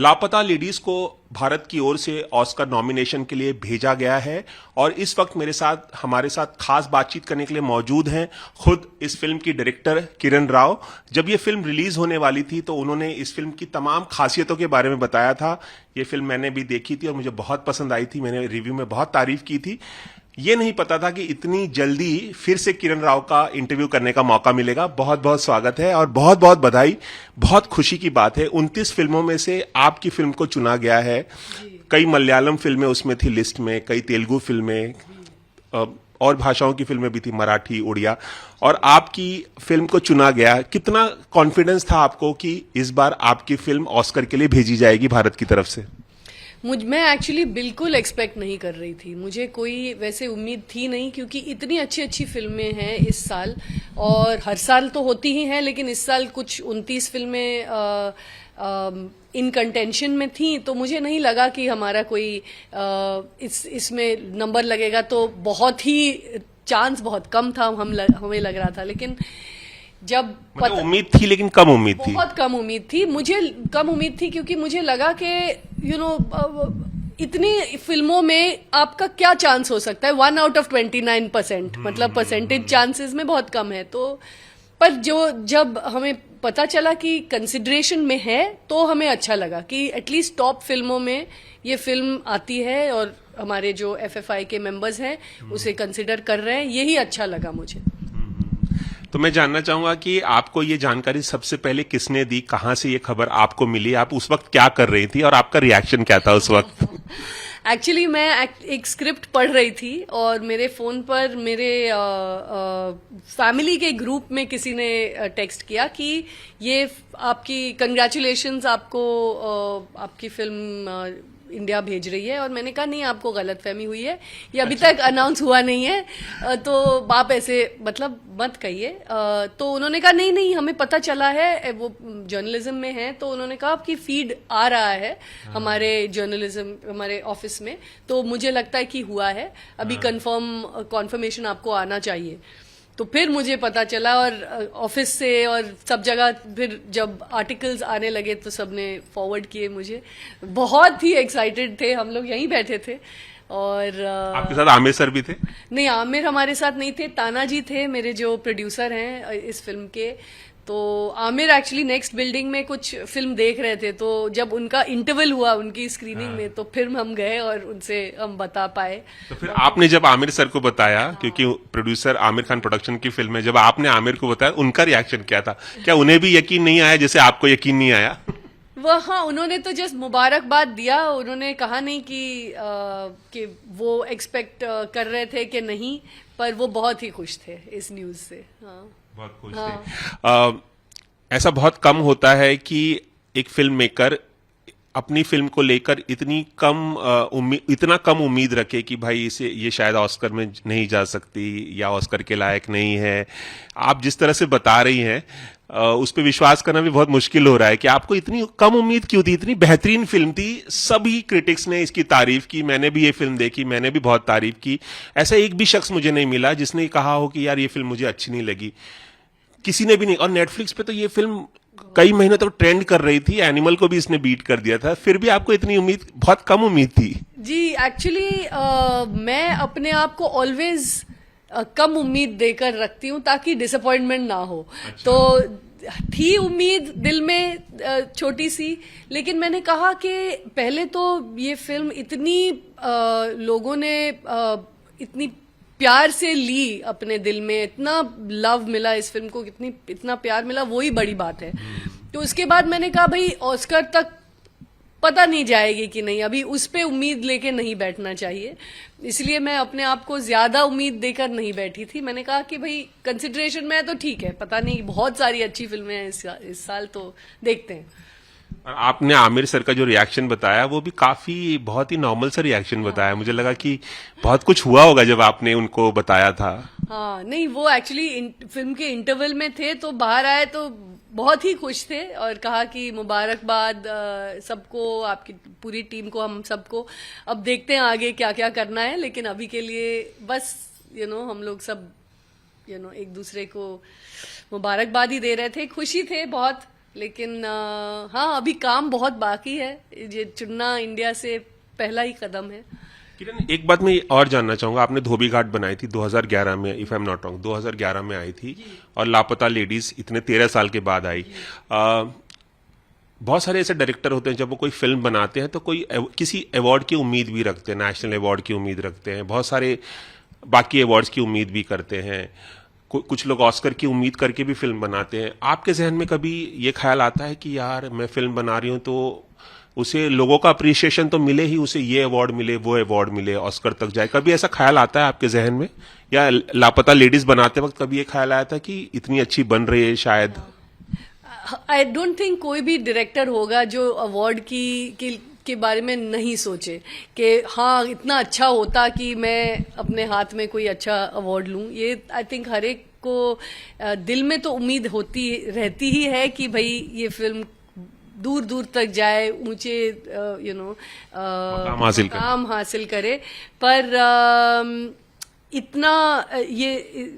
लापता लेडीज को भारत की ओर से ऑस्कर नॉमिनेशन के लिए भेजा गया है और इस वक्त हमारे साथ खास बातचीत करने के लिए मौजूद हैं खुद इस फिल्म की डायरेक्टर किरण राव। जब ये फिल्म रिलीज होने वाली थी तो उन्होंने इस फिल्म की तमाम खासियतों के बारे में बताया था। ये फिल्म मैंने भी देखी थी और मुझे बहुत पसंद आई थी, मैंने रिव्यू में बहुत तारीफ की थी। ये नहीं पता था कि इतनी जल्दी फिर से किरण राव का इंटरव्यू करने का मौका मिलेगा। बहुत बहुत स्वागत है और बहुत बहुत बधाई। बहुत खुशी की बात है, 29 फिल्मों में से आपकी फिल्म को चुना गया है। कई मलयालम फिल्में उसमें थी लिस्ट में, कई तेलुगु फिल्में और भाषाओं की फिल्में भी थी, मराठी, उड़िया, और आपकी फिल्म को चुना गया। कितना कॉन्फिडेंस था आपको कि इस बार आपकी फिल्म ऑस्कर के लिए भेजी जाएगी भारत की तरफ से? मैं एक्चुअली बिल्कुल एक्सपेक्ट नहीं कर रही थी, मुझे कोई वैसे उम्मीद थी नहीं, क्योंकि इतनी अच्छी अच्छी फिल्में हैं इस साल, और हर साल तो होती ही हैं, लेकिन इस साल कुछ 29 फिल्में इन कंटेंशन में थी, तो मुझे नहीं लगा कि हमारा कोई इसमें नंबर लगेगा। तो बहुत ही चांस बहुत कम था, हमें लग रहा था, लेकिन जब मतलब उम्मीद थी लेकिन कम उम्मीद थी, बहुत कम उम्मीद थी। मुझे कम उम्मीद थी क्योंकि मुझे लगा कि इतनी फिल्मों में आपका क्या चांस हो सकता है, 1 आउट ऑफ 29%, मतलब परसेंटेज चांसेस में बहुत कम है। तो पर जब हमें पता चला कि कंसिडरेशन में है तो हमें अच्छा लगा कि एटलीस्ट टॉप फिल्मों में ये फिल्म आती है और हमारे जो FFI के मेंबर्स हैं उसे कंसिडर कर रहे हैं, यही अच्छा लगा मुझे। तो मैं जानना चाहूंगा कि आपको ये जानकारी सबसे पहले किसने दी, कहां से ये खबर आपको मिली, आप उस वक्त क्या कर रही थी और आपका रिएक्शन क्या था उस वक्त? एक्चुअली मैं एक स्क्रिप्ट पढ़ रही थी और मेरे फोन पर मेरे फैमिली के ग्रुप में किसी ने टेक्स्ट किया कि ये आपकी कंग्रेचुलेशंस, आपको आपकी फिल्म इंडिया भेज रही है। और मैंने कहा नहीं, आपको गलतफहमी हुई है, ये अभी तक अनाउंस हुआ नहीं है, तो आप ऐसे मतलब मत कहिए। तो उन्होंने कहा नहीं नहीं, हमें पता चला है, वो जर्नलिज्म में है, तो उन्होंने कहा आपकी फीड आ रहा है हमारे जर्नलिज्म हमारे ऑफिस में, तो मुझे लगता है कि हुआ है, अभी कॉन्फर्मेशन आपको आना चाहिए। तो फिर मुझे पता चला और ऑफिस से और सब जगह फिर जब आर्टिकल्स आने लगे तो सबने फॉरवर्ड किए मुझे। बहुत ही एक्साइटेड थे हम लोग, यहीं बैठे थे। और आपके साथ आमिर सर भी थे? नहीं, आमिर हमारे साथ नहीं थे, ताना जी थे मेरे जो प्रोड्यूसर हैं इस फिल्म के। तो आमिर एक्चुअली नेक्स्ट बिल्डिंग में कुछ फिल्म देख रहे थे, तो जब उनका इंटरवल हुआ उनकी स्क्रीनिंग में तो फिर हम गए और उनसे हम बता पाए। तो फिर आपने जब आमिर सर को बताया, क्योंकि प्रोड्यूसर आमिर खान प्रोडक्शन की फिल्म है, जब आपने आमिर को बताया उनका रिएक्शन क्या था? क्या उन्हें भी यकीन नहीं आया जैसे आपको यकीन नहीं आया? हाँ, उन्होंने तो जस्ट मुबारकबाद दिया, उन्होंने कहा नहीं कि वो एक्सपेक्ट कर रहे थे कि नहीं, पर वो बहुत ही खुश थे इस न्यूज से। हाँ, बहुत खुश थे। ऐसा बहुत कम होता है कि एक फिल्म मेकर अपनी फिल्म को लेकर इतना कम उम्मीद रखे कि भाई ये शायद ऑस्कर में नहीं जा सकती या ऑस्कर के लायक नहीं है। आप जिस तरह से बता रही हैं उस पर विश्वास करना भी बहुत मुश्किल हो रहा है कि आपको इतनी कम उम्मीद क्यों थी? इतनी बेहतरीन फिल्म थी, सभी क्रिटिक्स ने इसकी तारीफ की, मैंने भी ये फिल्म देखी, मैंने भी बहुत तारीफ की। ऐसा एक भी शख्स मुझे नहीं मिला जिसने कहा हो कि यार ये फिल्म मुझे अच्छी नहीं लगी, किसी ने भी नहीं। और नेटफ्लिक्स पे तो ये फिल्म कई महीनों तक ट्रेंड कर रही थी, एनिमल को भी इसने बीट कर दिया था, फिर भी आपको इतनी उम्मीद, बहुत कम उम्मीद थी? जी, एक्चुअली मैं अपने आप को ऑलवेज कम उम्मीद देकर रखती हूँ ताकि डिसअपॉइंटमेंट ना हो। अच्छा। तो थी उम्मीद दिल में छोटी सी, लेकिन मैंने कहा कि पहले तो ये फिल्म इतनी लोगों ने इतनी प्यार से ली, अपने दिल में इतना लव मिला इस फिल्म को, इतना प्यार मिला, वही बड़ी बात है। तो उसके बाद मैंने कहा भाई ऑस्कर तक पता नहीं जाएगी कि नहीं, अभी उस पे उम्मीद लेके नहीं बैठना चाहिए, इसलिए मैं अपने आप को ज्यादा उम्मीद देकर नहीं बैठी थी। मैंने कहा कि भाई कंसिडरेशन में है तो ठीक है, पता नहीं, बहुत सारी अच्छी फिल्में हैं इस साल, तो देखते हैं। और आपने आमिर सर का जो रिएक्शन बताया वो भी बहुत ही नॉर्मल सा रिएक्शन बताया। मुझे लगा कि बहुत कुछ हुआ होगा जब आपने उनको बताया था। हाँ, नहीं, वो एक्चुअली फिल्म के इंटरवल में थे, तो बाहर आए तो बहुत ही खुश थे और कहा कि मुबारकबाद सबको, आपकी पूरी टीम को, हम सबको। अब देखते हैं आगे क्या क्या करना है, लेकिन अभी के लिए बस हम लोग सब एक दूसरे को मुबारकबाद ही दे रहे थे, खुशी थे बहुत। लेकिन हाँ, अभी काम बहुत बाकी है। ये चुनना इंडिया से पहला ही कदम है। किरण, एक बात मैं और जानना चाहूंगा, आपने धोबी घाट बनाई थी 2011 में, if I am not wrong, 2011 में आई थी, और लापता लेडीज इतने 13 साल के बाद आई। बहुत सारे ऐसे डायरेक्टर होते हैं जब वो कोई फिल्म बनाते हैं तो कोई किसी अवार्ड की उम्मीद भी रखते हैं, नेशनल अवार्ड की उम्मीद रखते हैं, बहुत सारे बाकी अवार्ड्स की उम्मीद भी करते हैं, कुछ लोग ऑस्कर की उम्मीद करके भी फिल्म बनाते हैं। आपके जहन में कभी ये ख्याल आता है कि यार मैं फिल्म बना रही हूं तो उसे लोगों का अप्रिसिएशन तो मिले ही, उसे ये अवार्ड मिले, वो अवार्ड मिले, ऑस्कर तक जाए? कभी ऐसा ख्याल आता है आपके जहन में, या लापता लेडीज बनाते वक्त कभी ये ख्याल आया था कि इतनी अच्छी बन रही है शायद? आई डोंट थिंक कोई भी डायरेक्टर होगा जो अवार्ड के बारे में नहीं सोचे कि हाँ इतना अच्छा होता कि मैं अपने हाथ में कोई अच्छा अवार्ड लूं। ये आई थिंक हर एक को दिल में तो उम्मीद होती रहती ही है कि भाई ये फिल्म दूर दूर तक जाए, ऊंचे मकाम हासिल करे। पर इतना ये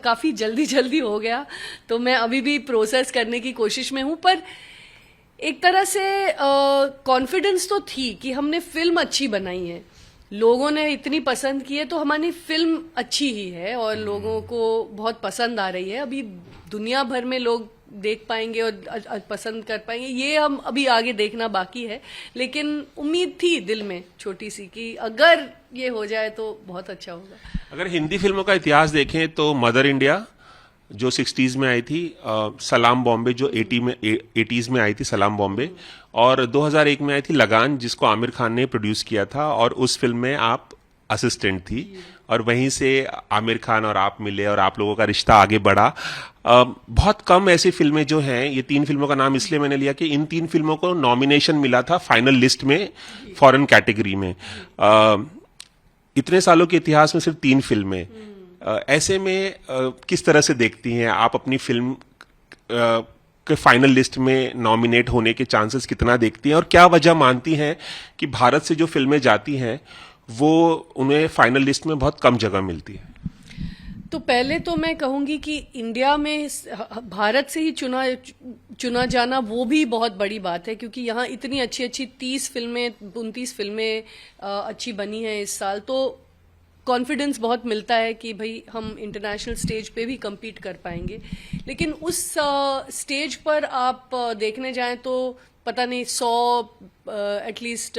काफी जल्दी हो गया, तो मैं अभी भी प्रोसेस करने की कोशिश में हूं। पर एक तरह से कॉन्फिडेंस तो थी कि हमने फिल्म अच्छी बनाई है, लोगों ने इतनी पसंद की है, तो हमारी फिल्म अच्छी ही है और लोगों को बहुत पसंद आ रही है। अभी दुनिया भर में लोग देख पाएंगे और पसंद कर पाएंगे, ये हम अभी आगे देखना बाकी है। लेकिन उम्मीद थी दिल में छोटी सी कि अगर ये हो जाए तो बहुत अच्छा होगा। अगर हिंदी फिल्मों का इतिहास देखें तो मदर इंडिया जो 60s में आई थी, सलाम बॉम्बे जो 80s में आई थी, सलाम बॉम्बे, और 2001 में आई थी लगान, जिसको आमिर खान ने प्रोड्यूस किया था, और उस फिल्म में आप असिस्टेंट थी, और वहीं से आमिर खान और आप मिले और आप लोगों का रिश्ता आगे बढ़ा। बहुत कम ऐसी फिल्में जो हैं, ये 3 फिल्मों का नाम इसलिए मैंने लिया कि इन 3 फिल्मों को नॉमिनेशन मिला था फाइनल लिस्ट में फॉरेन कैटेगरी में। इतने सालों के इतिहास में सिर्फ 3 फिल्में, ऐसे में किस तरह से देखती हैं आप अपनी फिल्म के फाइनल लिस्ट में नॉमिनेट होने के चांसेस कितना देखती हैं, और क्या वजह मानती हैं कि भारत से जो फिल्में जाती हैं वो उन्हें फाइनल लिस्ट में बहुत कम जगह मिलती है? तो पहले तो मैं कहूंगी कि इंडिया में भारत से ही चुना जाना वो भी बहुत बड़ी बात है, क्योंकि यहाँ इतनी अच्छी 29 फिल्में अच्छी बनी हैं इस साल। तो कॉन्फिडेंस बहुत मिलता है कि भाई हम इंटरनेशनल स्टेज पे भी compete कर पाएंगे। लेकिन उस स्टेज पर आप देखने जाएं तो पता नहीं 100 एटलीस्ट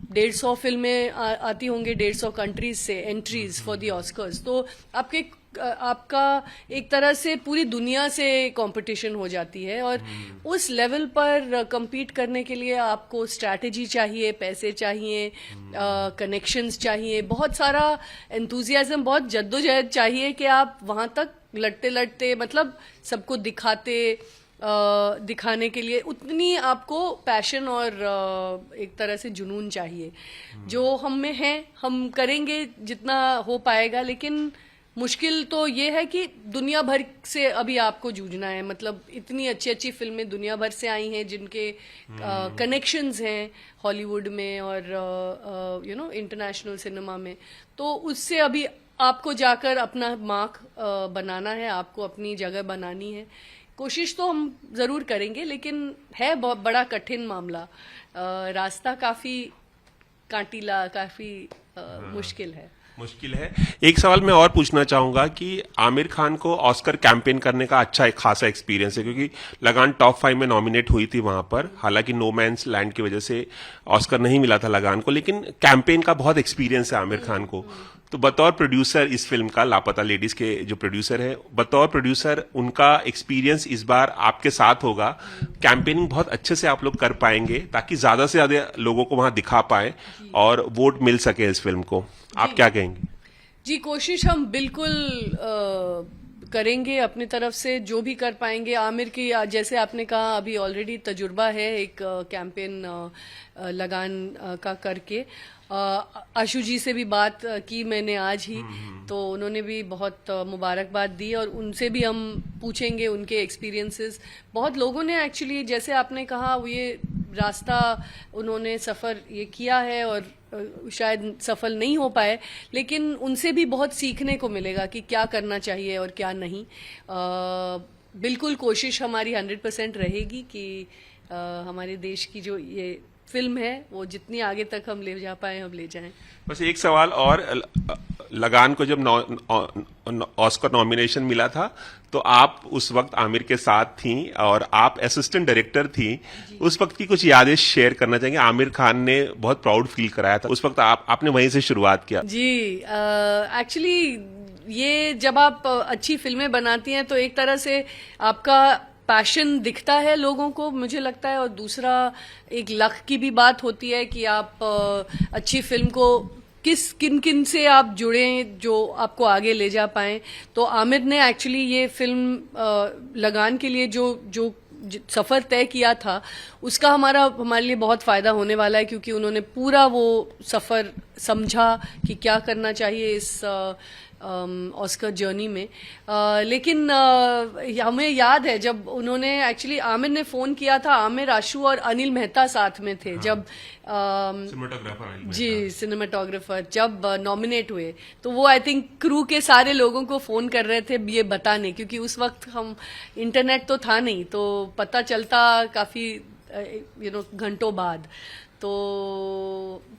150 फिल्में आती होंगे 150 कंट्रीज से एंट्रीज फॉर द ऑस्कर्स। तो आपका एक तरह से पूरी दुनिया से कंपटीशन हो जाती है, और उस लेवल पर compete करने के लिए आपको स्ट्रैटेजी चाहिए, पैसे चाहिए, कनेक्शंस चाहिए, बहुत सारा एंथुजियाज्म, बहुत जद्दोजहद चाहिए कि आप वहां तक लड़ते मतलब सबको दिखाने के लिए उतनी आपको पैशन और एक तरह से जुनून चाहिए, जो हम में है। हम करेंगे जितना हो पाएगा, लेकिन मुश्किल तो ये है कि दुनिया भर से अभी आपको जूझना है। मतलब इतनी अच्छी फिल्में दुनिया भर से आई हैं जिनके कनेक्शंस हैं हॉलीवुड में और इंटरनेशनल सिनेमा में। तो उससे अभी आपको जाकर अपना मार्क बनाना है, आपको अपनी जगह बनानी है। कोशिश तो हम जरूर करेंगे, लेकिन है बहुत बड़ा कठिन मामला, रास्ता काफी कांटीला, काफी मुश्किल है। एक सवाल मैं और पूछना चाहूंगा कि आमिर खान को ऑस्कर कैंपेन करने का अच्छा एक खासा एक्सपीरियंस है, क्योंकि लगान टॉप 5 में नॉमिनेट हुई थी वहां पर, हालांकि नो मैंस लैंड की वजह से ऑस्कर नहीं मिला था लगान को, लेकिन कैंपेन का बहुत एक्सपीरियंस है आमिर खान को। तो बतौर प्रोड्यूसर इस फिल्म का, लापता लेडीज के जो प्रोड्यूसर है, बतौर प्रोड्यूसर उनका एक्सपीरियंस इस बार आपके साथ होगा। कैंपेनिंग बहुत अच्छे से आप लोग कर पाएंगे ताकि ज्यादा से ज्यादा लोगों को वहां दिखा पाए और वोट मिल सके इस फिल्म को। आप क्या कहेंगे? जी, कोशिश हम बिल्कुल करेंगे अपनी तरफ से, जो भी कर पाएंगे। आमिर की, जैसे आपने कहा, अभी ऑलरेडी तजुर्बा है एक कैंपेन लगान का करके। आशु जी से भी बात की मैंने आज ही, तो उन्होंने भी बहुत मुबारकबाद दी, और उनसे भी हम पूछेंगे उनके एक्सपीरियंसेस। बहुत लोगों ने एक्चुअली, जैसे आपने कहा, ये रास्ता उन्होंने सफ़र ये किया है और शायद सफल नहीं हो पाए, लेकिन उनसे भी बहुत सीखने को मिलेगा कि क्या करना चाहिए और क्या नहीं। बिल्कुल कोशिश हमारी 100% रहेगी कि हमारे देश की जो ये फिल्म है वो जितनी आगे तक हम ले जा पाए हम ले जाएं। बस एक सवाल और, लगान को जब ऑस्कर नॉमिनेशन मिला था तो आप उस वक्त आमिर के साथ थी और आप असिस्टेंट डायरेक्टर थी, उस वक्त की कुछ यादें शेयर करना चाहेंगे? आमिर खान ने बहुत प्राउड फील कराया था उस वक्त, आपने वहीं से शुरुआत किया। जी, एक्चुअली ये जब आप अच्छी फिल्में बनाती हैं तो एक तरह से आपका पैशन दिखता है लोगों को, मुझे लगता है, और दूसरा एक लक की भी बात होती है कि आप अच्छी फिल्म को किन किन से आप जुड़े जो आपको आगे ले जा पाए। तो आमिर ने एक्चुअली ये फिल्म लगान के लिए जो सफर तय किया था उसका हमारे लिए बहुत फायदा होने वाला है, क्योंकि उन्होंने पूरा वो सफर समझा कि क्या करना चाहिए इस ऑस्कर जर्नी में। लेकिन हमें याद है जब उन्होंने एक्चुअली आमिर ने फोन किया था, आमिर, आशु और अनिल मेहता साथ में थे। हाँ। जब सिनेमाटोग्राफर जब नॉमिनेट हुए तो वो आई थिंक क्रू के सारे लोगों को फोन कर रहे थे ये बताने, क्योंकि उस वक्त हम इंटरनेट तो था नहीं तो पता चलता काफी घंटों बाद। तो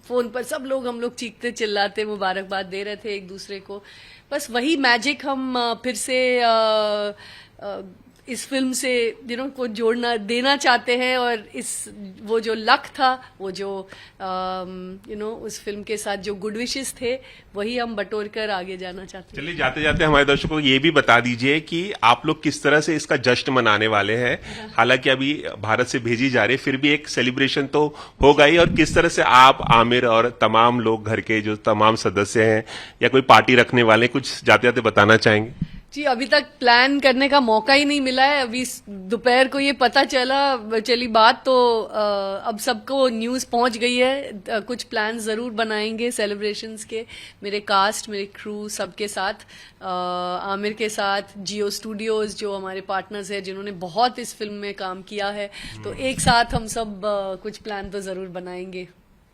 फोन पर सब लोग हम लोग चीखते चिल्लाते मुबारकबाद दे रहे थे एक दूसरे को। बस वही मैजिक हम फिर से इस फिल्म से को जोड़ना देना चाहते हैं, और वो जो लक था, वो जो उस फिल्म के साथ जो गुड विशेस थे वही हम बटोर कर आगे जाना चाहते हैं। चलिए जाते जाते हमारे दर्शकों को ये भी बता दीजिए कि आप लोग किस तरह से इसका जश्न मनाने वाले हैं। हालांकि अभी भारत से भेजी जा रही है, फिर भी एक सेलिब्रेशन तो होगा ही, और किस तरह से आप, आमिर और तमाम लोग, घर के जो तमाम सदस्य हैं या कोई पार्टी रखने वाले, कुछ जाते जाते बताना चाहेंगे? जी, अभी तक प्लान करने का मौका ही नहीं मिला है। अभी दोपहर को ये पता चली बात, तो अब सबको न्यूज़ पहुंच गई है। कुछ प्लान जरूर बनाएंगे सेलिब्रेशंस के, मेरे कास्ट, मेरे क्रू सबके साथ, आमिर के साथ, जियो स्टूडियोज जो हमारे पार्टनर्स हैं जिन्होंने बहुत इस फिल्म में काम किया है, तो एक साथ हम सब कुछ प्लान तो जरूर बनाएंगे।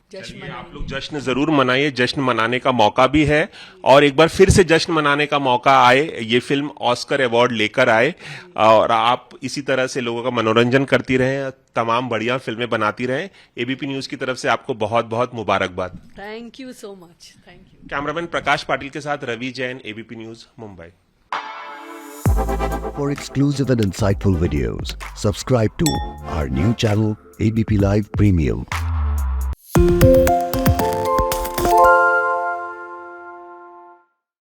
आप लोग जश्न जरूर मनाइए, जश्न मनाने का मौका भी है, और एक बार फिर से जश्न मनाने का मौका आए, ये फिल्म ऑस्कर अवार्ड लेकर आए, और आप इसी तरह से लोगों का मनोरंजन करती रहें, तमाम बढ़िया फिल्में बनाती रहें। एबीपी न्यूज की तरफ से आपको बहुत बहुत मुबारकबाद। Thank you so much. Thank you. Cameraman Prakash Patil के साथ Ravi Jain, ABP news, Mumbai. For exclusive and insightful videos, subscribe to our new channel ABP Live Premium.